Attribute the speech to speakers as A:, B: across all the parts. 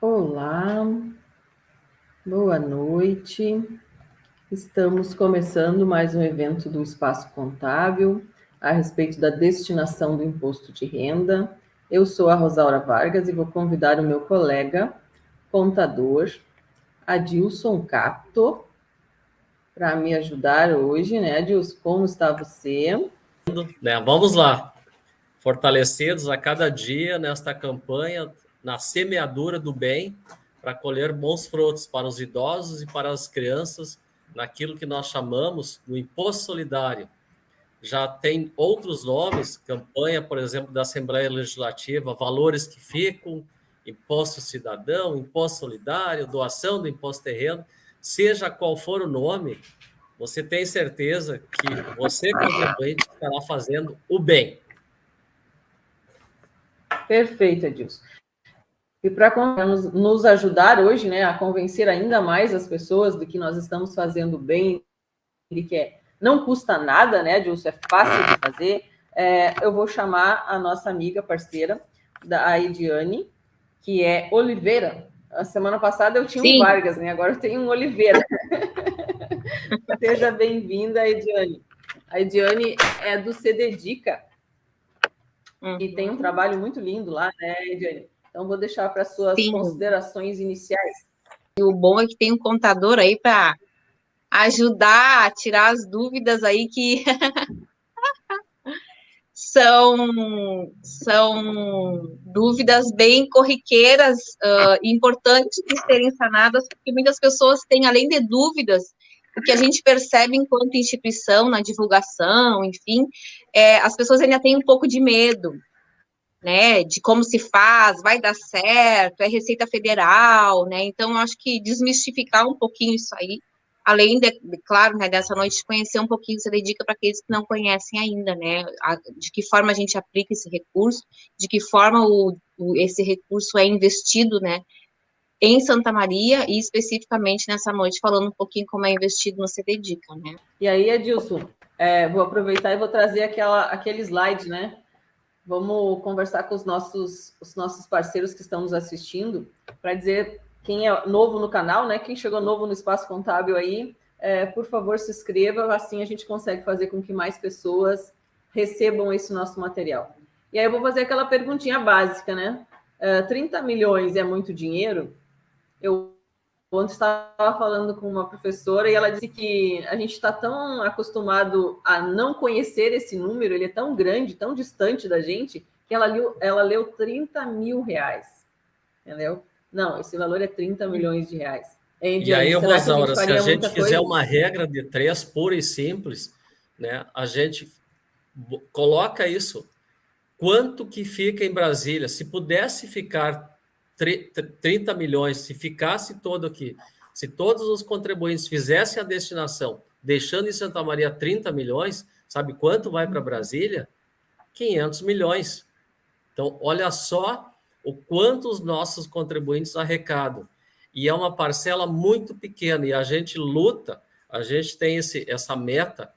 A: Olá, boa noite. Estamos começando mais um evento do Espaço Contábil a respeito da destinação do imposto de renda. Eu sou a Rosaura Vargas e vou convidar o meu colega, contador, Adilson Cato, para me ajudar hoje, né, Adilson? Como está você?
B: Vamos lá, fortalecidos a cada dia nesta campanha, na semeadura do bem, para colher bons frutos para os idosos e para as crianças, naquilo que nós chamamos do imposto solidário. Já tem outros nomes, campanha, por exemplo, da Assembleia Legislativa, valores que ficam, imposto cidadão, imposto solidário, doação do imposto terreno, seja qual for o nome, você tem certeza que você, contribuinte, estará fazendo o bem.
A: Perfeito, Adilson. E para nos ajudar hoje, né, a convencer ainda mais as pessoas de que nós estamos fazendo bem, de que não custa nada, né, Adilson, é fácil de fazer, eu vou chamar a nossa amiga parceira, a Ediane, que é Oliveira. A semana passada eu tinha um
C: Sim.
A: Vargas, né? Agora eu tenho um Oliveira. Seja bem-vinda, Ediane. A Ediane é do CDedica e tem um trabalho muito lindo lá, né, Ediane? Então, vou deixar para as suas considerações iniciais.
C: E o bom é que tem um contador aí para ajudar a tirar as dúvidas aí que são dúvidas bem corriqueiras, importantes de serem sanadas, porque muitas pessoas têm, além de dúvidas, o que a gente percebe enquanto instituição, na divulgação, enfim, as pessoas ainda têm um pouco de medo, né, de como se faz, vai dar certo, é Receita Federal, né, então eu acho que desmistificar um pouquinho isso aí, além de claro, né, dessa noite, conhecer um pouquinho, você dedica para aqueles que não conhecem ainda, né, de que forma a gente aplica esse recurso, de que forma esse recurso é investido, né, em Santa Maria, e especificamente nessa noite, falando um pouquinho como é investido no CDedica, né.
A: E aí, Edilson, vou aproveitar e vou trazer aquele slide, né? Vamos conversar com os nossos parceiros que estão nos assistindo para dizer quem é novo no canal, né? Quem chegou novo no Espaço Contábil aí, por favor, se inscreva, assim a gente consegue fazer com que mais pessoas recebam esse nosso material. E aí eu vou fazer aquela perguntinha básica, né? 30 milhões é muito dinheiro? Eu ontem estava falando com uma professora e ela disse que a gente está tão acostumado a não conhecer esse número, ele é tão grande, tão distante da gente, que ela leu 30 mil reais, entendeu? Não, esse valor é 30 milhões de reais.
B: E aí, Rosaura, se a gente fizer
A: coisa?
B: uma regra de 3 pura e simples, né, a gente coloca isso. Quanto que fica em Brasília? Se pudesse ficar 30 milhões, se ficasse todo aqui, se todos os contribuintes fizessem a destinação, deixando em Santa Maria 30 milhões, sabe quanto vai para Brasília? 500 milhões. Então, olha só o quanto os nossos contribuintes arrecadam. E é uma parcela muito pequena, e a gente luta, a gente tem essa meta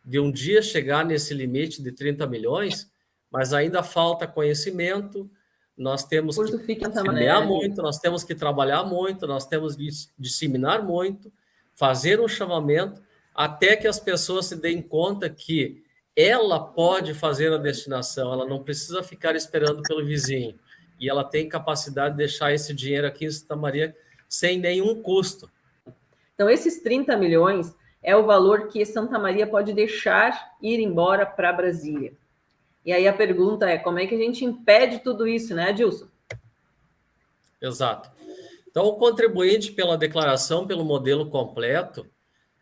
B: de um dia chegar nesse limite de 30 milhões, mas ainda falta conhecimento, nós temos que semear muito, nós temos que trabalhar muito, nós temos que disseminar muito, fazer um chamamento, até que as pessoas se deem conta que ela pode fazer a destinação, ela não precisa ficar esperando pelo vizinho, e ela tem capacidade de deixar esse dinheiro aqui em Santa Maria sem nenhum custo.
A: Então, esses 30 milhões é o valor que Santa Maria pode deixar ir embora para Brasília. E aí a pergunta é, como é que a gente impede tudo isso, né, Adilson?
B: Exato. Então, o contribuinte, pela declaração, pelo modelo completo,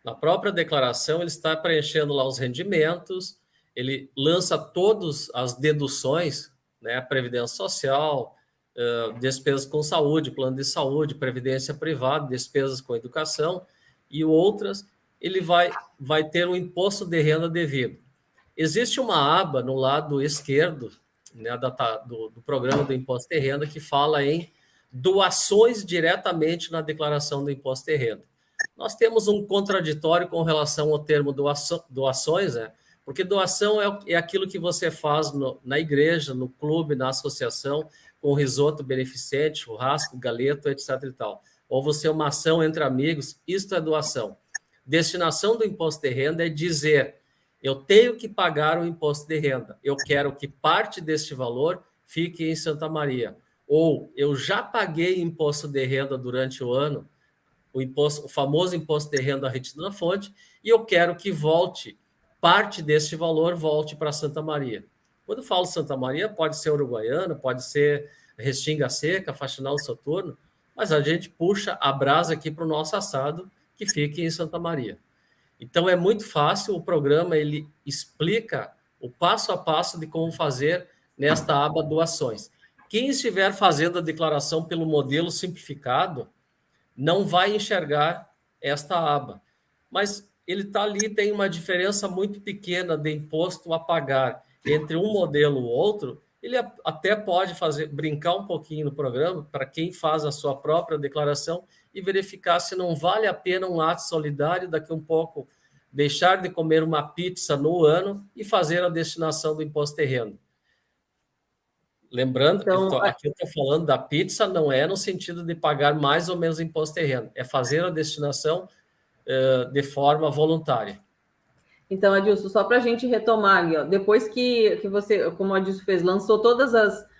B: na própria declaração, ele está preenchendo lá os rendimentos, ele lança todas as deduções, né, Previdência Social, despesas com saúde, plano de saúde, previdência privada, despesas com educação e outras, ele vai ter um imposto de renda devido. Existe uma aba no lado esquerdo, né, do programa do imposto de renda que fala em doações diretamente na declaração do imposto de renda. Nós temos um contraditório com relação ao termo doações, né? Porque doação é aquilo que você faz na igreja, no clube, na associação, com risoto beneficente, churrasco, galeto, etc. e tal. Ou você é uma ação entre amigos, isto é doação. Destinação do imposto de renda é dizer: eu tenho que pagar o imposto de renda, eu quero que parte deste valor fique em Santa Maria. Ou eu já paguei imposto de renda durante o ano, o famoso imposto de renda retido na fonte, e eu quero que parte deste valor volte para Santa Maria. Quando eu falo Santa Maria, pode ser Uruguaiana, pode ser Restinga Seca, Faxinal Soturno, mas a gente puxa a brasa aqui para o nosso assado, que fica em Santa Maria. Então é muito fácil, o programa ele explica o passo a passo de como fazer nesta aba doações. Quem estiver fazendo a declaração pelo modelo simplificado não vai enxergar esta aba, mas ele está ali, tem uma diferença muito pequena de imposto a pagar entre um modelo e o outro. Ele até pode brincar um pouquinho no programa para quem faz a sua própria declaração e verificar se não vale a pena um ato solidário daqui a um pouco, deixar de comer uma pizza no ano e fazer a destinação do imposto de renda. Lembrando
A: Então,
B: que aqui eu estou falando da pizza, não é no sentido de pagar mais ou menos imposto de renda, é fazer a destinação de forma voluntária.
A: Então, Adilson, só para a gente retomar ali, ó, depois que você, como o Adilson fez, lançou todos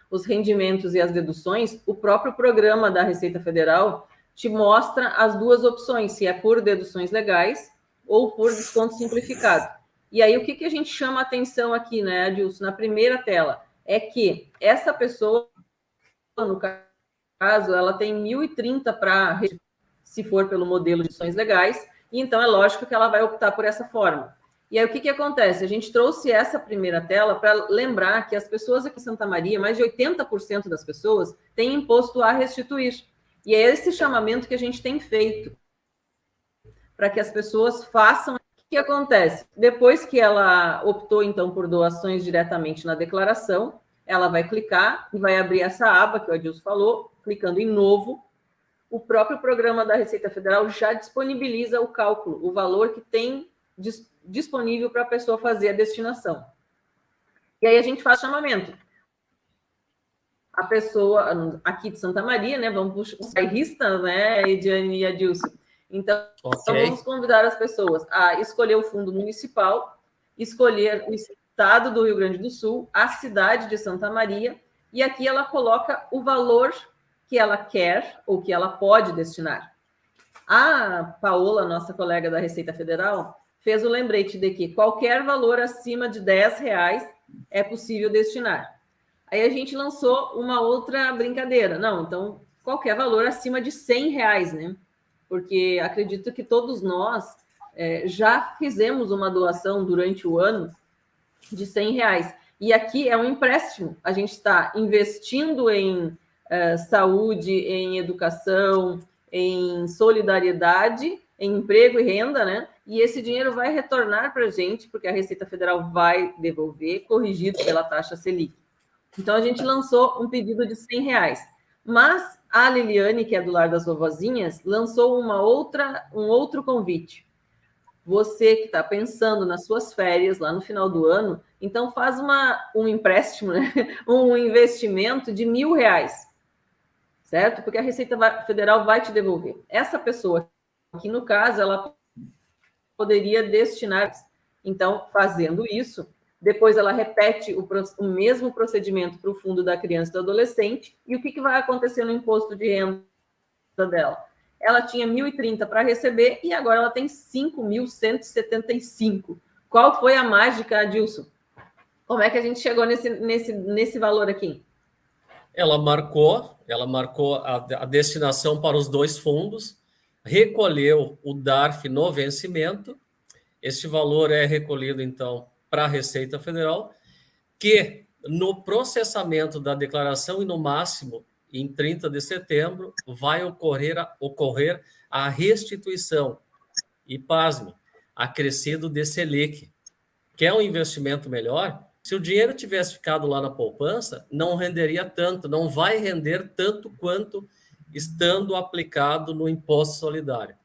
A: os rendimentos e as deduções, o próprio programa da Receita Federal te mostra as duas opções, se é por deduções legais ou por desconto simplificado. E aí, o que a gente chama a atenção aqui, né, Adilson, na primeira tela, é que essa pessoa, no caso, ela tem 1.030 para, se for pelo modelo de deduções legais, e então é lógico que ela vai optar por essa forma. E aí, o que acontece? A gente trouxe essa primeira tela para lembrar que as pessoas aqui em Santa Maria, mais de 80% das pessoas, têm imposto a restituir. E é esse chamamento que a gente tem feito para que as pessoas façam. O que acontece? Depois que ela optou, então, por doações diretamente na declaração, ela vai clicar e vai abrir essa aba que o Adilson falou, clicando em novo. O próprio programa da Receita Federal já disponibiliza o cálculo, o valor que tem disponível para a pessoa fazer a destinação. E aí a gente faz chamamento. A pessoa aqui de Santa Maria, né? Vamos os bairristas, né, Ediane e Adilson? Então, vamos convidar as pessoas a escolher o fundo municipal, escolher o estado do Rio Grande do Sul, a cidade de Santa Maria, e aqui ela coloca o valor que ela quer ou que ela pode destinar. A Paola, nossa colega da Receita Federal, fez o lembrete de que qualquer valor acima de R$10 é possível destinar. Aí a gente lançou uma outra brincadeira. Não, então, qualquer valor acima de R$100, né? Porque acredito que todos nós já fizemos uma doação durante o ano de R$100. E aqui é um empréstimo. A gente está investindo em saúde, em educação, em solidariedade, em emprego e renda, né? E esse dinheiro vai retornar para a gente, porque a Receita Federal vai devolver, corrigido pela taxa Selic. Então, a gente lançou um pedido de R$100. Mas a Liliane, que é do Lar das Vovozinhas, lançou um outro convite. Você que está pensando nas suas férias lá no final do ano, então faz um empréstimo, né? Um investimento de R$1.000, certo? Porque a Receita Federal vai te devolver. Essa pessoa, aqui no caso, ela poderia destinar. Então, fazendo isso, depois ela repete o mesmo procedimento para o fundo da criança e do adolescente. E o que vai acontecer no imposto de renda dela? Ela tinha 1.030 para receber e agora ela tem 5.175. Qual foi a mágica, Adilson? Como é que a gente chegou nesse valor aqui?
B: Ela marcou a destinação para os dois fundos, recolheu o DARF no vencimento. Este valor é recolhido, então, para a Receita Federal, que no processamento da declaração e no máximo em 30 de setembro vai ocorrer a restituição e, pasme, acrescido de Selic. Quer um investimento melhor? Se o dinheiro tivesse ficado lá na poupança, não renderia tanto, não vai render tanto quanto estando aplicado no imposto solidário.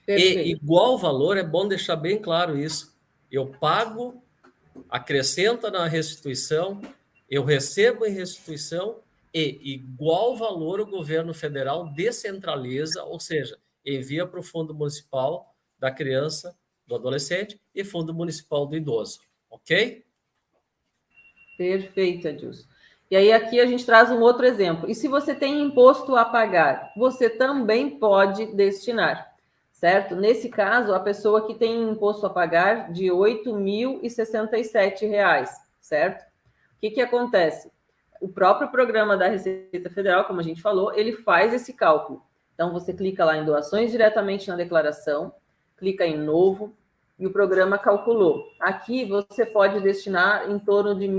B: Perfeito. E igual valor, é bom deixar bem claro isso. Eu pago, acrescenta na restituição, eu recebo em restituição e igual valor o governo federal descentraliza, ou seja, envia para o Fundo Municipal da Criança, do Adolescente e Fundo Municipal do Idoso, ok?
A: Perfeito, Adilson. E aí aqui a gente traz um outro exemplo. E se você tem imposto a pagar, você também pode destinar, certo? Nesse caso, a pessoa que tem imposto a pagar de R$ 8.067, certo? O que acontece? O próprio programa da Receita Federal, como a gente falou, ele faz esse cálculo. Então, você clica lá em doações diretamente na declaração, clica em novo, e o programa calculou. Aqui, você pode destinar em torno de R$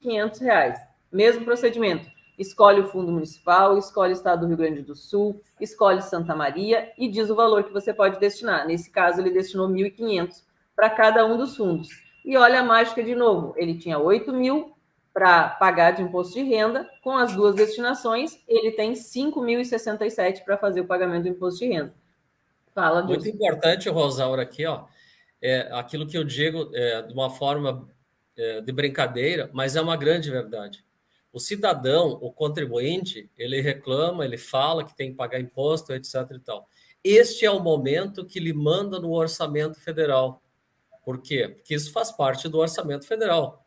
A: 1.500. Mesmo procedimento. Escolhe o fundo municipal, escolhe o estado do Rio Grande do Sul, escolhe Santa Maria e diz o valor que você pode destinar. Nesse caso, ele destinou 1.500 para cada um dos fundos. E olha a mágica de novo. Ele tinha 8.000 para pagar de imposto de renda, com as duas destinações, ele tem 5.067 para fazer o pagamento do imposto de renda. Fala, Deus.
B: Muito importante, Rosaura, aqui, ó, aquilo que eu digo de uma forma de brincadeira, mas é uma grande verdade. O cidadão, o contribuinte, ele reclama, ele fala que tem que pagar imposto, etc. e tal. Este é o momento que lhe manda no orçamento federal. Por quê? Porque isso faz parte do orçamento federal.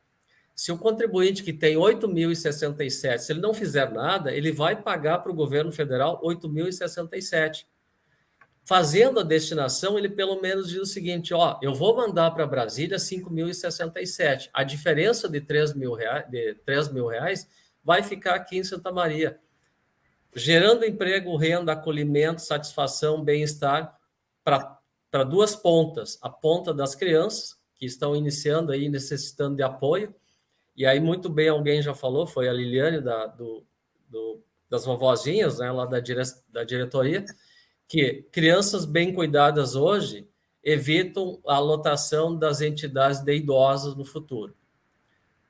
B: Se o contribuinte que tem 8.067, se ele não fizer nada, ele vai pagar para o governo federal 8.067. Fazendo a destinação, ele pelo menos diz o seguinte, ó, eu vou mandar para Brasília 5.067. A diferença de 3 mil reais vai ficar aqui em Santa Maria, gerando emprego, renda, acolhimento, satisfação, bem-estar para duas pontas. A ponta das crianças, que estão iniciando aí, necessitando de apoio, e aí muito bem alguém já falou, foi a Liliane das vovozinhas, né, lá da diretoria, que crianças bem cuidadas hoje evitam a lotação das entidades de idosos no futuro.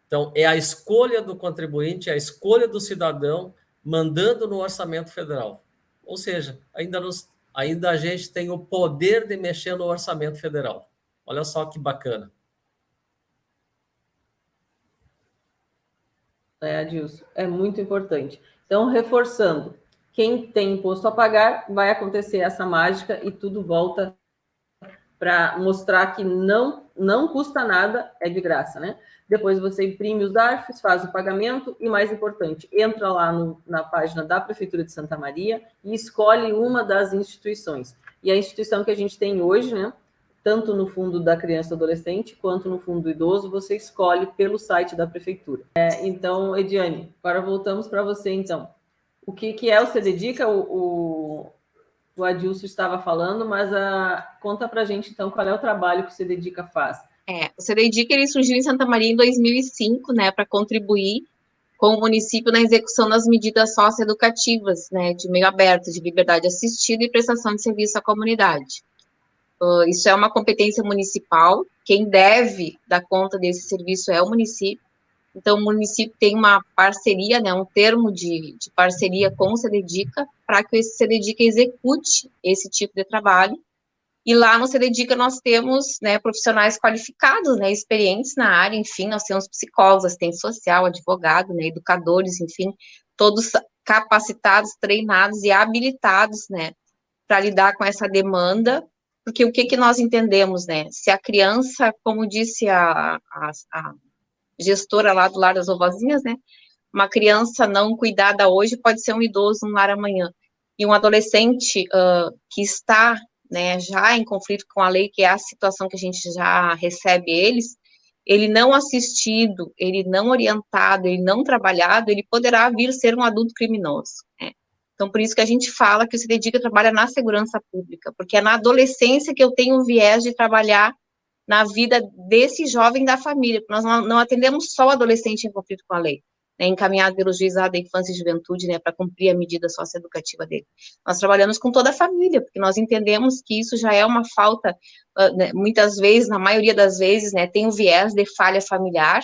B: Então, é a escolha do contribuinte, é a escolha do cidadão mandando no orçamento federal. Ou seja, ainda a gente tem o poder de mexer no orçamento federal. Olha só que bacana.
A: Adilson, é muito importante. Então, reforçando, quem tem imposto a pagar, vai acontecer essa mágica e tudo volta para mostrar que não custa nada, é de graça, né? Depois você imprime os DARFs, faz o pagamento e, mais importante, entra lá na página da Prefeitura de Santa Maria e escolhe uma das instituições. E a instituição que a gente tem hoje, né, tanto no Fundo da Criança e Adolescente quanto no Fundo do Idoso, você escolhe pelo site da Prefeitura. Então, Ediane, agora voltamos para você, então. O que é o CDDICA? O Adilson estava falando, mas conta para a gente, então, qual é o trabalho que o CDDICA faz.
C: O CDDICA ele surgiu em Santa Maria em 2005, né, para contribuir com o município na execução das medidas socioeducativas, né, de meio aberto, de liberdade assistida e prestação de serviço à comunidade. Isso é uma competência municipal, quem deve dar conta desse serviço é o município. Então, o município tem uma parceria, né, um termo de parceria com o CDDICA, para que esse CDDICA execute esse tipo de trabalho. E lá no CDDICA nós temos, né, profissionais qualificados, né, experientes na área, enfim, nós temos psicólogos, assistente social, advogado, né, educadores, enfim, todos capacitados, treinados e habilitados, né, para lidar com essa demanda, porque o que nós entendemos, né, se a criança, como disse a gestora lá do Lar das Vovozinhas, né, uma criança não cuidada hoje pode ser um idoso no lar amanhã, e um adolescente que está, né, já em conflito com a lei, que é a situação que a gente já recebe eles, ele não assistido, ele não orientado, ele não trabalhado, ele poderá vir ser um adulto criminoso, né? Então, por isso que a gente fala que o CDDICA trabalha na segurança pública, porque é na adolescência que eu tenho o viés de trabalhar na vida desse jovem da família, porque nós não atendemos só o adolescente em conflito com a lei, né, encaminhado pelo juizado da infância e juventude, né, para cumprir a medida socioeducativa dele. Nós trabalhamos com toda a família, porque nós entendemos que isso já é uma falta, né, muitas vezes, na maioria das vezes, né, tem um viés de falha familiar,